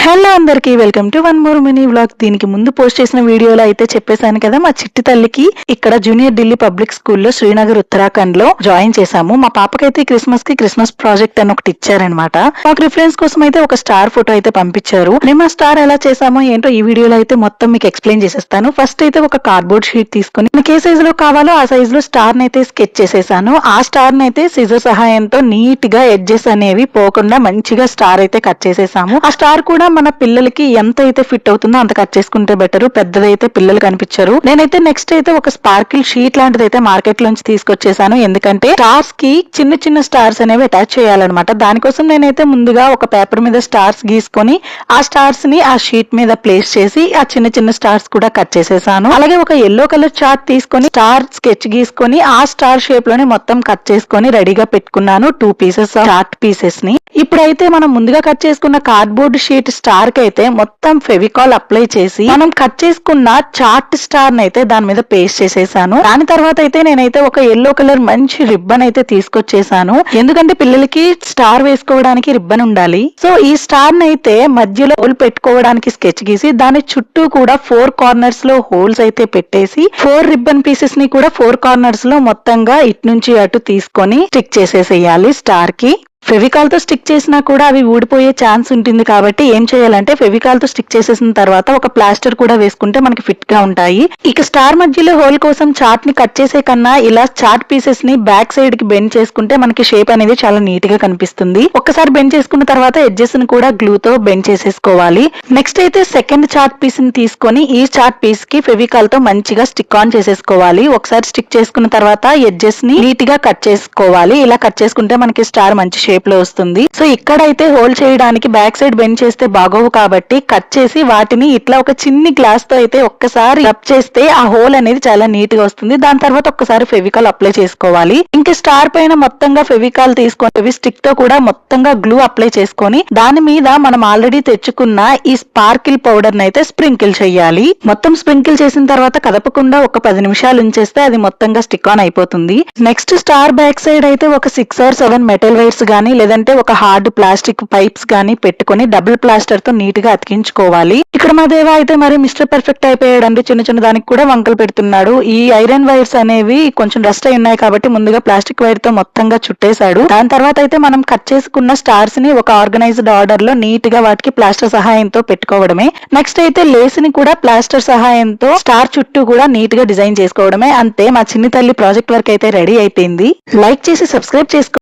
Hello అందరికి welcome to one more mini vlog. దీనికి ముందు పోస్ట్ చేసిన వీడియోలో అయితే చెప్పేశాను కదా, మా చిట్టి తల్లికి ఇక్కడ జూనియర్ ఢిల్లీ పబ్లిక్ స్కూల్లో శ్రీనగర్ ఉత్తరాఖండ్ లో జాయిన్ చేశాము. మా పాపకైతే క్రిస్మస్ ప్రాజెక్ట్ అని ఒకటి ఇచ్చారనమాట. మాకు రిఫరెన్స్ కోసం అయితే ఒక స్టార్ ఫోటో అయితే పంపించారు. మేము ఆ స్టార్ ఎలా చేసామో ఏంటో ఈ వీడియోలో అయితే మొత్తం మీకు ఎక్స్ప్లెయిన్ చేసేస్తాను. ఫస్ట్ అయితే ఒక కార్డ్బోర్డ్ షీట్ తీసుకుని మనకి ఏ సైజ్ లో కావాలో ఆ సైజ్ లో స్టార్ అయితే స్కెచ్ చేసేసాను. ఆ స్టార్ అయితే సిజర్ సహాయంతో నీట్ గా ఎడ్జెస్ అనేవి పోకుండా మంచిగా స్టార్ అయితే కట్ చేసేసాము. ఆ స్టార్ కూడా మన పిల్లలకి ఎంత అయితే ఫిట్ అవుతుందో అంత కట్ చేసుకుంటే బెటర్. పెద్దదైతే పిల్లలు కనిపించరు. నేనైతే నెక్స్ట్ అయితే ఒక స్పార్కిల్ షీట్ లాంటిది అయితే మార్కెట్ లోంచి తీసుకొచ్చేసాను. ఎందుకంటే స్టార్స్ కి చిన్న చిన్న స్టార్స్ అనేవి అటాచ్ చేయాలన్నమాట. దానికోసం నేనైతే ముందుగా ఒక పేపర్ మీద స్టార్స్ గీసుకొని ఆ స్టార్స్ ని ఆ షీట్ మీద ప్లేస్ చేసి ఆ చిన్న చిన్న స్టార్స్ కూడా కట్ చేసేసాను. అలాగే ఒక ఎల్లో కలర్ చార్ట్ తీసుకొని స్టార్ స్కెచ్ గీసుకొని ఆ స్టార్ షేప్ లోనే మొత్తం కట్ చేసుకొని రెడీగా పెట్టుకున్నాను 2 పీసెస్ చార్ట్ పీసెస్ ని. ఇప్పుడైతే మనం ముందుగా కట్ చేసుకున్న కార్డ్బోర్డ్ షీట్ స్టార్ కి అయితే మొత్తం ఫెవికాల్ అప్లై చేసి మనం కట్ చేసుకున్న చార్ట్ స్టార్ అయితే దాని మీద పేస్ట్ చేసేసాను. దాని తర్వాత అయితే నేనైతే ఒక ఎల్లో కలర్ మంచి రిబ్బన్ అయితే తీసుకొచ్చేసాను. ఎందుకంటే పిల్లలకి స్టార్ వేసుకోవడానికి రిబ్బన్ ఉండాలి. సో ఈ స్టార్ అయితే మధ్యలో హోల్ పెట్టుకోవడానికి స్కెచ్ గీసి దాని చుట్టూ కూడా 4 కార్నర్స్ లో హోల్స్ అయితే పెట్టేసి 4 రిబ్బన్ పీసెస్ ని కూడా 4 కార్నర్స్ లో మొత్తంగా ఇటు నుంచి అటు తీసుకొని స్టిక్ చేసేసేయాలి స్టార్ కి. ఫెవికాల్ తో స్టిక్ చేసినా కూడా అవి ఊడిపోయే ఛాన్స్ ఉంటుంది కాబట్టి ఏం చేయాలంటే ఫెవికాల్ తో స్టిక్ చేసేసిన తర్వాత ఒక ప్లాస్టర్ కూడా వేసుకుంటే మనకి ఫిట్ గా ఉంటాయి. ఇక స్టార్ మధ్యలో హోల్ కోసం చార్ట్ ని కట్ చేసే కన్నా ఇలా చార్ట్ పీసెస్ ని బ్యాక్ సైడ్ కి బెండ్ చేసుకుంటే మనకి షేప్ అనేది చాలా నీట్ గా కనిపిస్తుంది. ఒక్కసారి బెండ్ చేసుకున్న తర్వాత ఎడ్జెస్ ని కూడా గ్లూ తో బెండ్ చేసేసుకోవాలి. నెక్స్ట్ అయితే సెకండ్ చార్ట్ పీస్ ని తీసుకొని ఈ చార్ట్ పీస్ కి ఫెవికాల్ తో మంచిగా స్టిక్ ఆన్ చేసేసుకోవాలి. ఒకసారి స్టిక్ చేసుకున్న తర్వాత ఎడ్జెస్ ని నీట్ గా కట్ చేసుకోవాలి. ఇలా కట్ చేసుకుంటే మనకి స్టార్ మంచి షేప్ లో వస్తుంది. సో ఇక్కడైతే హోల్ చేయడానికి బ్యాక్ సైడ్ బెండ్ చేస్తే బాగోవు కాబట్టి కట్ చేసి వాటిని ఇట్లా ఒక చిన్ని గ్లాస్ తో అయితే ఒక్కసారి రబ్ చేస్తే ఆ హోల్ అనేది చాలా నీట్ గా వస్తుంది. దాని తర్వాత ఒక్కసారి ఫెవికాల్ అప్లై చేసుకోవాలి. ఇంకా స్టార్ పైన మొత్తంగా ఫెవికాల్ తీసుకొని స్టిక్ తో కూడా మొత్తంగా గ్లూ అప్లై చేసుకొని దాని మీద మనం ఆల్రెడీ తెచ్చుకున్న ఈ స్పార్కిల్ పౌడర్ అయితే స్ప్రింకిల్ చేయాలి. మొత్తం స్ప్రింకిల్ చేసిన తర్వాత కదపకుండా ఒక 10 నిమిషాలు ఉంచేస్తే అది మొత్తంగా స్టిక్ ఆన్ అయిపోతుంది. నెక్స్ట్ స్టార్ బ్యాక్ సైడ్ అయితే ఒక 6 or 7 మెటల్ వైర్స్ గానీ లేదంటే ఒక హార్డ్ ప్లాస్టిక్ పైప్స్ గానీ పెట్టుకొని డబుల్ ప్లాస్టర్ తో నీట్ గా అతికించుకోవాలి. ఇక్కడ మా దేవ అయితే మరి మిస్టర్ పర్ఫెక్ట్ అయిపోయాడండి. చిన్న చిన్న దానికి కూడా వంకలు పెడుతున్నాడు. ఈ ఐరన్ వైర్స్ అనేవి కొంచెం రస్ట్ అయి ఉన్నాయి కాబట్టి ముందుగా ప్లాస్టిక్ వైర్ తో మొత్తంగా చుట్టేశాడు. దాని తర్వాత అయితే మనం కట్ చేసుకున్న స్టార్స్ ని ఒక ఆర్గనైజ్డ్ ఆర్డర్ లో నీట్ గా వాటికి ప్లాస్టర్ సహాయంతో పెట్టుకోవడమే. నెక్స్ట్ అయితే లేస్ ని కూడా ప్లాస్టర్ సహాయంతో స్టార్ చుట్టూ కూడా నీట్ గా డిజైన్ చేసుకోవడమే. అంతే, మా చిన్ని తల్లి ప్రాజెక్ట్ వర్క్ అయితే రెడీ అయిపోయింది. లైక్ చేసి సబ్స్క్రైబ్ చేసుకో.